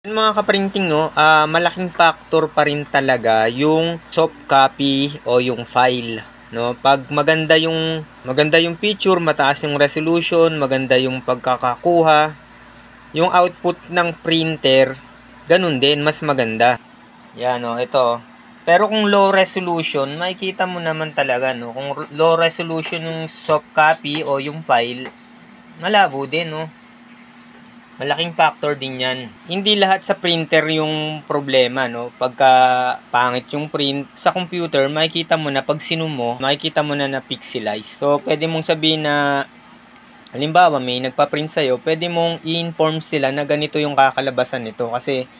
Mga kaprinting, no, malaking factor pa rin talaga yung soft copy o yung file, no. Pag maganda yung picture, mataas yung resolution, maganda yung pagkakakuha, yung output ng printer, ganun din, mas maganda. Yan, no, ito. Pero kung low resolution, makikita mo naman talaga, no, kung low resolution yung soft copy o yung file, malabo din, no. Malaking factor din yan. Hindi lahat sa printer yung problema, no? Pagka pangit yung print, sa computer, makikita mo na pag sinum mo, makikita mo na pixelize. So, pwede mong sabihin na, halimbawa, may nagpa-print sa'yo, pwede mong i-inform sila na ganito yung kakalabasan nito. Kasi,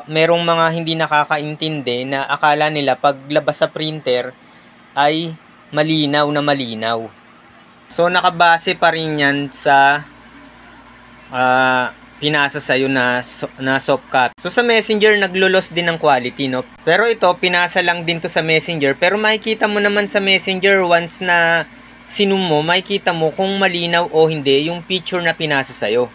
merong mga hindi nakakaintindi na akala nila paglabas sa printer ay malinaw na malinaw. So, nakabase pa rin yan sa pinasa sa'yo na soft copy. So sa Messenger, naglo-loss din ng quality, no? Pero ito, pinasa lang din to sa Messenger. Pero makikita mo naman sa Messenger, once na sinum mo, makikita mo kung malinaw o hindi yung picture na pinasa sa'yo.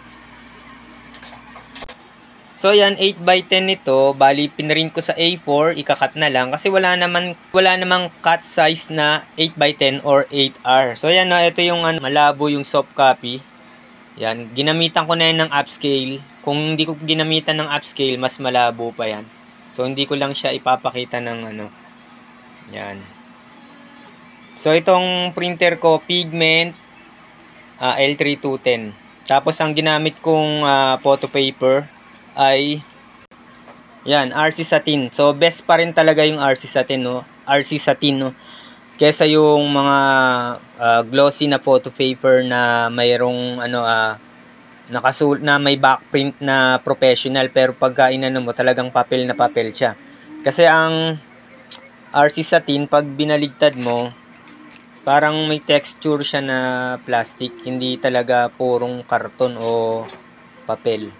So yan, 8x10 nito, bali pinarin ko sa A4, ikakat na lang kasi wala namang cut size na 8x10 or 8R. So yan, no, ito yung malabo yung soft copy. Yan, ginamitan ko na yan ng upscale. Kung hindi ko ginamitan ng upscale, mas malabo pa yan. So, hindi ko lang siya ipapakita ng yan. So, itong printer ko, Pigment L3210. Tapos, ang ginamit kong photo paper ay yan, RC Satin. So, best pa rin talaga yung RC Satin, no? RC Satin, no? Kesa yung mga glossy na photo paper na mayroong na may backprint na professional, pero pagka inano mo talagang papel na papel siya. Kasi ang RC Satin, pag binaligtad mo, parang may texture siya na plastic, hindi talaga purong karton o papel.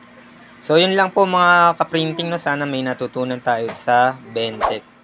So yun lang po mga kaprinting, no. Sana may natutunan tayo sa Bentech.